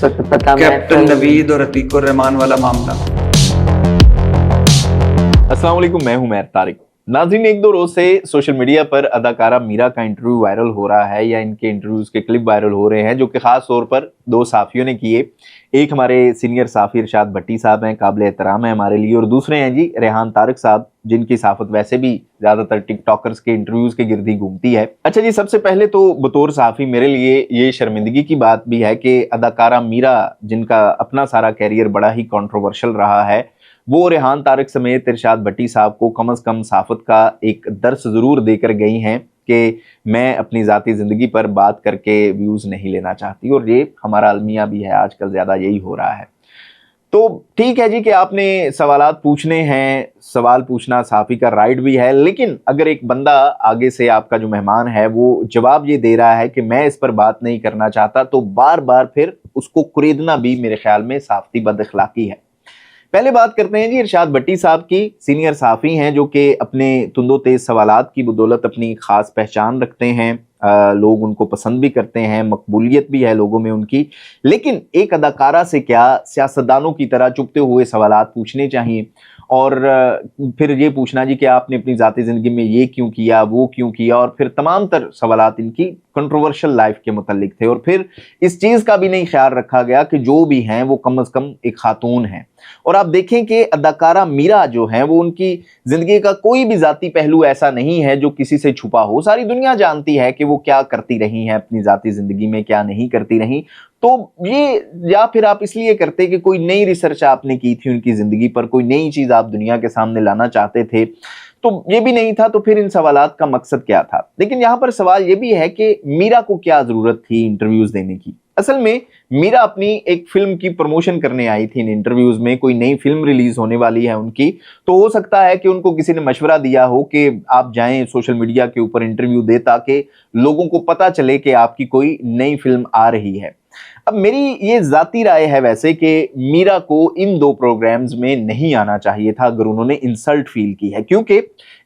इस वक्त पता कैप्टन नवीद और अतीक उर रहमान वाला मामला। अस्सलाम वालेकुम, मैं हूं मैर तारिक। नाज़रीन, एक दो रोज से सोशल मीडिया पर अदाकारा मीरा का इंटरव्यू वायरल हो रहा है या इनके इंटरव्यूज के क्लिप वायरल हो रहे हैं, जो कि खास तौर पर दो साफियों ने किए। एक हमारे सीनियर साफी इरशाद भट्टी साहब हैं, काबिल एहतराम है हमारे लिए, और दूसरे हैं जी रेहान तारिक साहब, जिनकी साफत वैसे भी ज्यादातर टिकटॉकर्स के इंटरव्यूज के गिर्द ही घूमती है। अच्छा जी, सबसे पहले तो बतौर साफी मेरे लिए ये शर्मिंदगी की बात भी है कि अदाकारा मीरा, जिनका अपना सारा कैरियर बड़ा ही कंट्रोवर्शियल रहा है, वो रेहान तारिक समेत इरशाद भट्टी साहब को कम से कम साफत का एक दर्स ज़रूर देकर गई हैं कि मैं अपनी ज़ाती ज़िंदगी पर बात करके व्यूज़ नहीं लेना चाहती। और ये हमारा अलमिया भी है, आजकल ज़्यादा यही हो रहा है। तो ठीक है जी कि आपने सवालात पूछने हैं, सवाल पूछना साफ़ी का राइट भी है, लेकिन अगर एक बंदा आगे से आपका जो मेहमान है वो जवाब ये दे रहा है कि मैं इस पर बात नहीं करना चाहता, तो बार बार फिर उसको कुरेदना भी मेरे ख्याल में साफ़ती बदअखलाकी है। पहले बात करते हैं जी इरशाद भट्टी साहब की। सीनियर साफ़ी हैं जो कि अपने तुंदो तेज सवालात की बदौलत अपनी ख़ास पहचान रखते हैं, लोग उनको पसंद भी करते हैं, मकबूलियत भी है लोगों में उनकी। लेकिन एक अदाकारा से क्या सियासतदानों की तरह चुपते हुए सवालात पूछने चाहिए, और फिर ये पूछना जी कि आपने अपनी ज़ाती ज़िंदगी में ये क्यों किया, वो क्यों किया, और फिर तमाम तर सवालात इनकी कंट्रोवर्शियल लाइफ के मुतालिक थे। और फिर इस चीज़ का भी नहीं ख्याल रखा गया कि जो भी हैं वो कम से कम एक खातून हैं। और आप देखें कि अदाकारा मीरा जो है वो उनकी ज़िंदगी का कोई भी ज़ाती पहलू ऐसा नहीं है जो किसी से छुपा हो। सारी दुनिया जानती है कि वो क्या करती रही हैं अपनी ज़ाती ज़िंदगी में, क्या नहीं करती रही। तो ये, या फिर आप इसलिए करते कि कोई नई रिसर्च आपने की थी उनकी ज़िंदगी पर, कोई नई चीज़ आप दुनिया के सामने लाना चाहते थे, तो ये भी नहीं था, तो फिर इन सवालात का मकसद क्या था। लेकिन यहाँ पर सवाल ये भी है कि मीरा को क्या ज़रूरत थी इंटरव्यूज़ देने की। असल में मीरा अपनी एक फिल्म की प्रमोशन करने आई थी इन इंटरव्यूज में। कोई नई फिल्म रिलीज होने वाली है उनकी, तो हो सकता है कि उनको किसी ने मशवरा दिया हो कि आप जाएं सोशल मीडिया के ऊपर इंटरव्यू दे, ताकि लोगों को पता चले कि आपकी कोई नई फिल्म आ रही है। अब मेरी ये जाती राय है वैसे कि मीरा को इन दो प्रोग्राम्स में नहीं आना चाहिए था अगर उन्होंने इंसल्ट फील की है, क्योंकि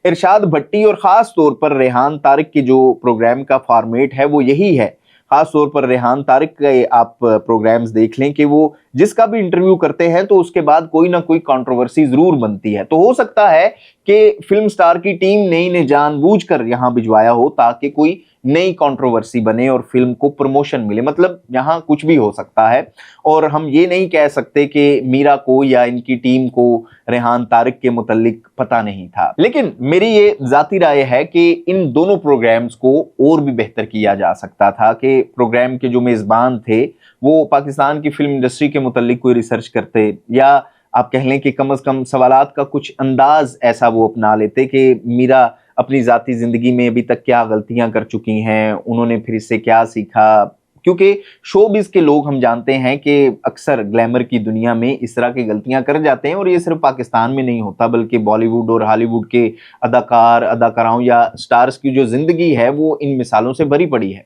इरशाद भट्टी और ख़ास तौर पर रेहान तारिक की जो प्रोग्राम का फॉर्मेट है वो यही है। खास तौर पर रेहान तारिक के आप प्रोग्राम्स देख लें कि वो जिसका भी इंटरव्यू करते हैं तो उसके बाद कोई ना कोई कंट्रोवर्सी जरूर बनती है। तो हो सकता है कि फिल्म स्टार की टीम ने इन्हें जानबूझकर यहाँ भिजवाया हो ताकि कोई नई कंट्रोवर्सी बने और फिल्म को प्रमोशन मिले। मतलब यहाँ कुछ भी हो सकता है, और हम ये नहीं कह सकते कि मीरा को या इनकी टीम को रेहान तारिक के मुतालिक पता नहीं था। लेकिन मेरी ये जाती राय है कि इन दोनों प्रोग्राम्स को और भी बेहतर किया जा सकता था कि प्रोग्राम के जो मेज़बान थे वो पाकिस्तान की फिल्म इंडस्ट्री के मुतालिक कोई रिसर्च करते, या आप कह लें कि कम से कम सवालात का कुछ अंदाज ऐसा वो अपना लेते कि मीरा अपनी ज़ाती ज़िंदगी में अभी तक क्या गलतियां कर चुकी हैं, उन्होंने फिर इससे क्या सीखा। क्योंकि शोबिज़ के लोग हम जानते हैं कि अक्सर ग्लैमर की दुनिया में इस तरह की गलतियां कर जाते हैं, और ये सिर्फ पाकिस्तान में नहीं होता बल्कि बॉलीवुड और हॉलीवुड के अदाकार, अदाकाराओं या स्टार्स की जो ज़िंदगी है वो इन मिसालों से भरी पड़ी है।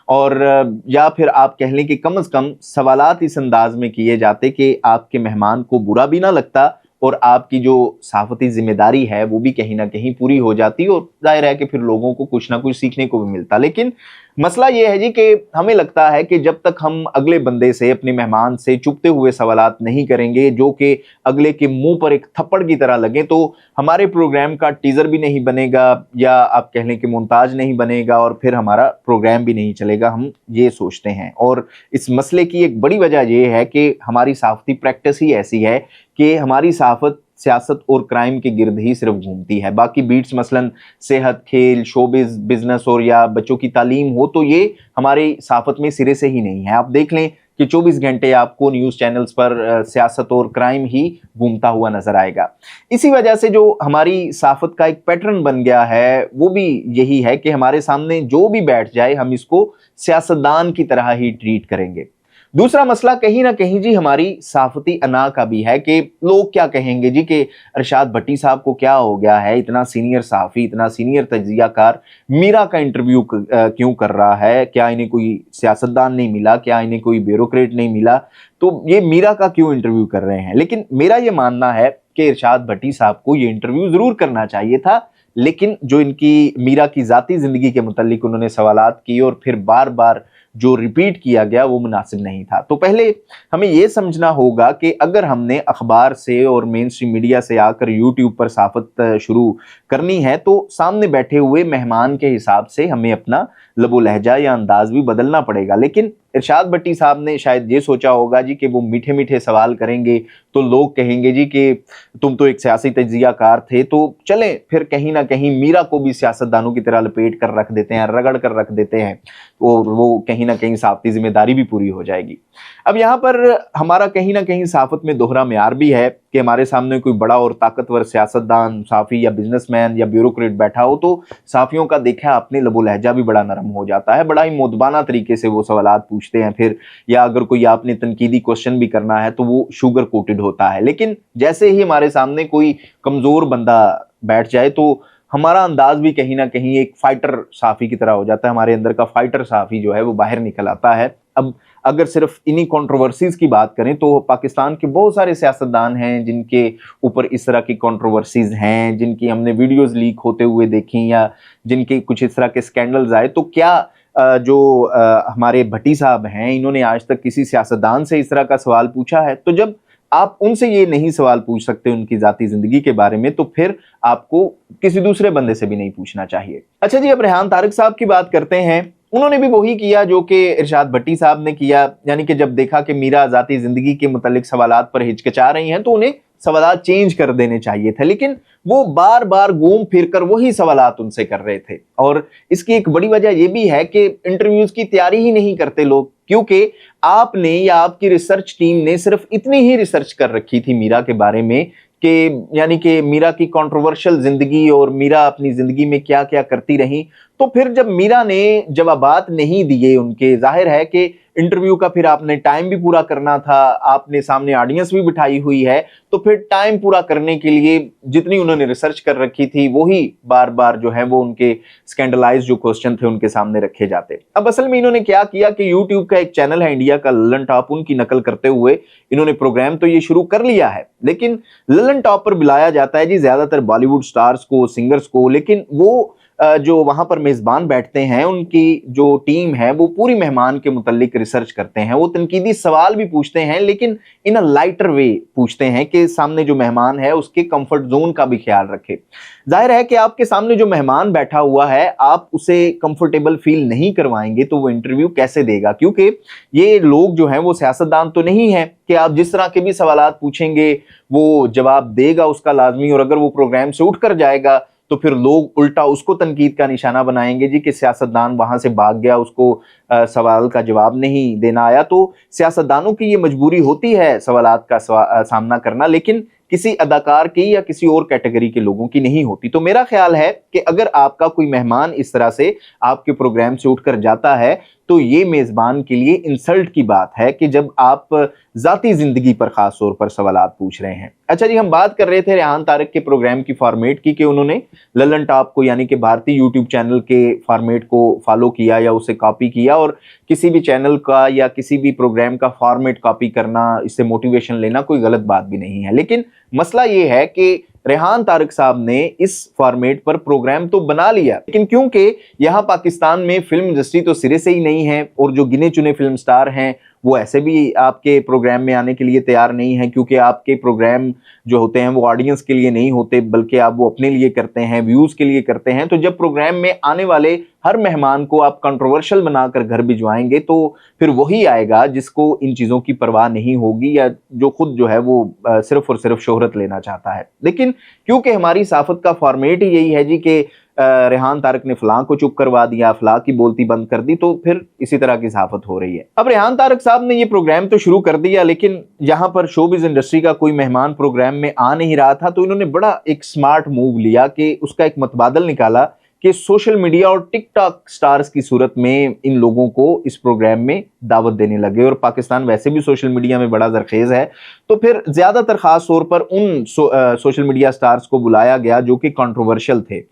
और या फिर आप कह लें कि कम से कम सवालात इस अंदाज में किए जाते कि आपके मेहमान को बुरा भी ना लगता और आपकी जो सहाफ़ती जिम्मेदारी है वो भी कहीं ना कहीं पूरी हो जाती, और जाहिर है कि फिर लोगों को कुछ ना कुछ सीखने को भी मिलता। लेकिन मसला ये है जी कि हमें लगता है कि जब तक हम अगले बंदे से, अपने मेहमान से चुपते हुए सवालात नहीं करेंगे जो कि अगले के मुंह पर एक थप्पड़ की तरह लगे, तो हमारे प्रोग्राम का टीज़र भी नहीं बनेगा, या आप कह लें कि मोन्ताज नहीं बनेगा, और फिर हमारा प्रोग्राम भी नहीं चलेगा। हम ये सोचते हैं, और इस मसले की एक बड़ी वजह यह है कि हमारी सहाफ़ती प्रैक्टिस ही ऐसी है कि हमारी सहाफ़त सियासत और क्राइम के गिर्द ही सिर्फ घूमती है। बाकी बीट्स मसलन सेहत, खेल, शोबिज़, बिजनेस और या बच्चों की तालीम हो, तो ये हमारी सहाफ़त में सिरे से ही नहीं है। आप देख लें कि 24 घंटे आपको न्यूज़ चैनल्स पर सियासत और क्राइम ही घूमता हुआ नजर आएगा। इसी वजह से जो हमारी सहाफ़त का एक पैटर्न बन गया है वो भी यही है कि हमारे सामने जो भी बैठ जाए हम इसको सियासतदान की तरह ही ट्रीट करेंगे। दूसरा मसला कहीं ना कहीं जी हमारी सहाफ़ती अना का भी है कि लोग क्या कहेंगे जी कि इरशाद भट्टी साहब को क्या हो गया है, इतना सीनियर सहाफ़ी, इतना सीनियर तज्ज़ियाकार मीरा का इंटरव्यू क्यों कर रहा है, क्या इन्हें कोई सियासतदान नहीं मिला, क्या इन्हें कोई ब्यूरोक्रेट नहीं मिला, तो ये मीरा का क्यों इंटरव्यू कर रहे हैं। लेकिन मेरा ये मानना है कि इरशाद भट्टी साहब को ये इंटरव्यू ज़रूर करना चाहिए था, लेकिन जो इनकी मीरा की ज़ाती ज़िंदगी के मुतालिक उन्होंने सवालात किए और फिर बार बार जो रिपीट किया गया वो मुनासिब नहीं था। तो पहले हमें ये समझना होगा कि अगर हमने अखबार से और मेन स्ट्रीम मीडिया से आकर यूट्यूब पर सहाफ़त शुरू करनी है तो सामने बैठे हुए मेहमान के हिसाब से हमें अपना लबो लहजा या अंदाज भी बदलना पड़ेगा। लेकिन इरशाद भट्टी साहब ने शायद ये सोचा होगा जी कि वो मीठे मीठे सवाल करेंगे तो लोग कहेंगे जी कि तुम तो एक सियासी तज्जियाकार थे, तो चलें फिर कहीं ना कहीं मीरा को भी सियासतदानों की तरह लपेट कर रख देते हैं, रगड़ कर रख देते हैं, और वो कहीं ना कहीं सहाफ़ती जिम्मेदारी भी पूरी हो जाएगी। अब यहाँ पर हमारा कहीं ना कहीं सहाफ़त में दोहरा मेयार भी है कि हमारे सामने कोई बड़ा और ताकतवर सियासतदान, सहाफ़ी या बिजनेसमैन या ब्यूरोक्रेट बैठा हो तो सहाफ़ियों का देखा अपने लबो लहजा भी बड़ा नरम हो जाता है, बड़ा ही मोदबाना तरीके से वो सवालात पूछते हैं फिर, या अगर कोई आपने तनकीदी क्वेश्चन भी करना है तो वो शुगर कोटेड होता है। लेकिन जैसे ही हमारे सामने कोई कमज़ोर बंदा बैठ जाए तो हमारा अंदाज भी कहीं ना कहीं एक फाइटर सहाफ़ी की तरह हो जाता है, हमारे अंदर का फाइटर सहाफ़ी जो है वो बाहर निकल आता है। अब अगर सिर्फ इन्हीं कंट्रोवर्सीज की बात करें तो पाकिस्तान के बहुत सारे सियासतदान हैं जिनके ऊपर इस तरह की कंट्रोवर्सीज हैं, जिनकी हमने वीडियोस लीक होते हुए देखी या जिनके कुछ इस तरह के स्कैंडल्स आए। तो क्या हमारे भट्टी साहब हैं, इन्होंने आज तक किसी सियासतदान से इस तरह का सवाल पूछा है? तो जब आप उनसे ये नहीं सवाल पूछ सकते उनकी जाती जिंदगी के बारे में तो फिर आपको किसी दूसरे बंदे से भी नहीं पूछना चाहिए। अच्छा जी, अब रेहान तारिक साहब की बात करते हैं। उन्होंने भी वही किया जो कि इरशाद भट्टी साहब ने किया, यानी कि जब देखा कि मीरा जाती जिंदगी के मुतालिक सवालात पर हिचकिचा रही हैं तो उन्हें सवालात चेंज कर देने चाहिए थे, लेकिन वो बार बार घूम फिर कर वही सवालात उनसे कर रहे थे। और इसकी एक बड़ी वजह यह भी है कि इंटरव्यूज की तैयारी ही नहीं करते लोग, क्योंकि आपने या आपकी रिसर्च टीम ने सिर्फ इतनी ही रिसर्च कर रखी थी मीरा के बारे में कि यानी कि मीरा की कंट्रोवर्शियल जिंदगी और मीरा अपनी जिंदगी में क्या क्या करती रही। तो फिर जब मीरा ने जवाबात नहीं दिए उनके, जाहिर है कि इंटरव्यू का फिर आपने टाइम भी पूरा करना था, आपने सामने ऑडियंस भी बिठाई हुई है, तो फिर टाइम पूरा करने के लिए जितनी उन्होंने रिसर्च कर रखी थी वही बार बार जो है वो उनके स्कैंडलाइज जो क्वेश्चन थे उनके सामने रखे जाते। अब असल में इन्होंने क्या किया कि यूट्यूब का एक चैनल है इंडिया का ललन टॉप, उनकी नकल करते हुए इन्होंने प्रोग्राम तो ये शुरू कर लिया है, लेकिन ललन टॉप पर बुलाया जाता है जी ज्यादातर बॉलीवुड स्टार्स को, सिंगर्स को, लेकिन वो जो वहां पर मेजबान बैठते हैं उनकी जो टीम है वो पूरी मेहमान के मुतालिक रिसर्च करते हैं, वो तनकीदी सवाल भी पूछते हैं लेकिन इन अ लाइटर वे पूछते हैं कि सामने जो मेहमान है उसके कंफर्ट जोन का भी ख्याल रखे। जाहिर है कि आपके सामने जो मेहमान बैठा हुआ है आप उसे कंफर्टेबल फील नहीं करवाएंगे तो वो इंटरव्यू कैसे देगा, क्योंकि ये लोग जो हैं वो सियासतदान तो नहीं है कि आप जिस तरह के भी सवालात पूछेंगे वो जवाब देगा उसका लाजमी, और अगर वो प्रोग्राम से उठ कर जाएगा तो फिर लोग उल्टा उसको तनकीद का निशाना बनाएंगे जी कि सियासतदान वहां से भाग गया, उसको सवाल का जवाब नहीं देना आया। तो सियासतदानों की ये मजबूरी होती है सवालात का सामना करना, लेकिन किसी अदाकार की या किसी और कैटेगरी के लोगों की नहीं होती। तो मेरा ख्याल है कि अगर आपका कोई मेहमान इस तरह से आपके प्रोग्राम से उठकर जाता है तो ये मेजबान के लिए इंसल्ट की बात है कि जब आप जाती जिंदगी पर खास तौर पर सवालात पूछ रहे हैं। अच्छा जी, हम बात कर रहे थे रेहान तारिक के प्रोग्राम की फॉर्मेट की कि उन्होंने ललन टॉप को यानी कि भारतीय यूट्यूब चैनल के फॉर्मेट को फॉलो किया या उसे कॉपी किया, और किसी भी चैनल का या किसी भी प्रोग्राम का फॉर्मेट कॉपी करना, इससे मोटिवेशन लेना कोई गलत बात भी नहीं है। लेकिन मसला ये है कि रेहान तारिक साहब ने इस फॉर्मेट पर प्रोग्राम तो बना लिया, लेकिन क्योंकि यहाँ पाकिस्तान में फिल्म इंडस्ट्री तो सिरे से ही नहीं है और जो गिने चुने फिल्म स्टार हैं वो ऐसे भी आपके प्रोग्राम में आने के लिए तैयार नहीं है, क्योंकि आपके प्रोग्राम जो होते हैं वो ऑडियंस के लिए नहीं होते बल्कि आप वो अपने लिए करते हैं, व्यूज के लिए करते हैं। तो जब प्रोग्राम में आने वाले हर मेहमान को आप कंट्रोवर्शियल बनाकर घर भिजवाएंगे तो फिर वही आएगा जिसको इन चीज़ों की परवाह नहीं होगी या जो खुद जो है वो सिर्फ और सिर्फ शोहरत लेना चाहता है। लेकिन क्योंकि हमारी साफत का फॉर्मेट ही यही है जी कि रेहान तारिक ने फलां को चुप करवा दिया, फलां की बोलती बंद कर दी, तो फिर इसी तरह की साफत हो रही है। अब रेहान तारिक साहब ने ये प्रोग्राम तो शुरू कर दिया, लेकिन यहाँ पर शोबिज इंडस्ट्री का कोई मेहमान प्रोग्राम में आ नहीं रहा था, तो इन्होंने बड़ा एक स्मार्ट मूव लिया कि उसका एक मतबादल निकाला कि सोशल मीडिया और टिकटॉक स्टार्स की सूरत में इन लोगों को इस प्रोग्राम में दावत देने लगे। और पाकिस्तान वैसे भी सोशल मीडिया में बड़ा जरखेज है, तो फिर ज्यादातर खास तौर पर उन सोशल मीडिया स्टार्स को बुलाया गया जो कि कंट्रोवर्शियल थे,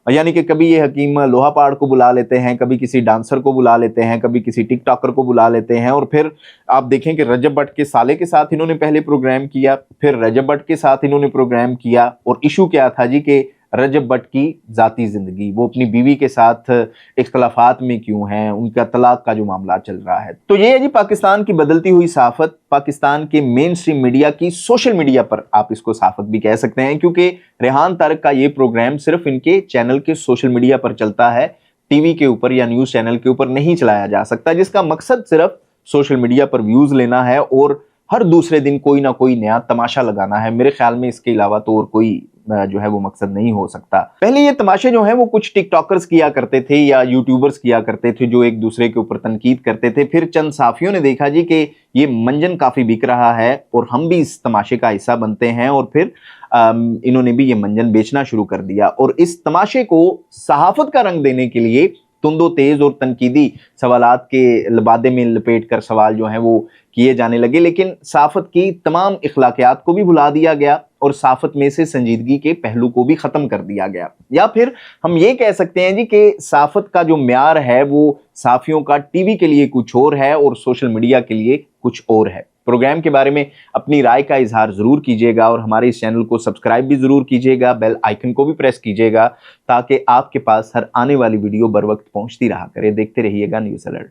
यानी कि कभी ये हकीम लोहापाड़ को बुला लेते हैं, कभी किसी डांसर को बुला लेते हैं, कभी किसी टिकटॉकर को बुला लेते हैं। और फिर आप देखें कि रजब भट्ट के साले के साथ इन्होंने पहले प्रोग्राम किया, फिर रजब भट्ट के साथ इन्होंने प्रोग्राम किया, और इशू क्या था जी कि रजब भट्ट की ज़ाती ज़िंदगी, वो अपनी बीवी के साथ इख्तलाफात में क्यों हैं, उनका तलाक का जो मामला चल रहा है। तो ये है जी पाकिस्तान की बदलती हुई सहाफ़त, पाकिस्तान के मेन स्ट्रीम मीडिया की, सोशल मीडिया पर आप इसको सहाफ़त भी कह सकते हैं, क्योंकि रेहान तारक का ये प्रोग्राम सिर्फ इनके चैनल के सोशल मीडिया पर चलता है, टीवी के ऊपर या न्यूज़ चैनल के ऊपर नहीं चलाया जा सकता, जिसका मकसद सिर्फ सोशल मीडिया पर व्यूज़ लेना है और हर दूसरे दिन कोई ना कोई नया तमाशा लगाना है। मेरे ख्याल में इसके अलावा तो और कोई जो है वो मकसद नहीं हो सकता। पहले ये तमाशे जो हैं वो कुछ टिकटॉकर्स किया करते थे या यूट्यूबर्स किया करते थे, जो एक दूसरे के ऊपर तनकीद करते थे। फिर चंद साफियों ने देखा जी कि ये मंजन काफ़ी बिक रहा है और हम भी इस तमाशे का हिस्सा बनते हैं, और फिर इन्होंने भी ये मंजन बेचना शुरू कर दिया। और इस तमाशे को सहाफ़त का रंग देने के लिए तुंदो तेज और तनकीदी सवालात के लबादे में लपेट कर सवाल जो हैं वो किए जाने लगे, लेकिन सहाफ़त की तमाम इखलाकियात को भी भुला दिया गया और सहाफ़त में से संजीदगी के पहलू को भी ख़त्म कर दिया गया। या फिर हम ये कह सकते हैं जी कि सहाफ़त का जो म्यार है वो सहाफ़ियों का टीवी के लिए कुछ और है और सोशल मीडिया के लिए कुछ और है। प्रोग्राम के बारे में अपनी राय का इजहार ज़रूर कीजिएगा और हमारे इस चैनल को सब्सक्राइब भी ज़रूर कीजिएगा, बेल आइकन को भी प्रेस कीजिएगा ताकि आपके पास हर आने वाली वीडियो बर वक्त पहुंचती रहा करे। देखते रहिएगा न्यूज़ अलर्ट।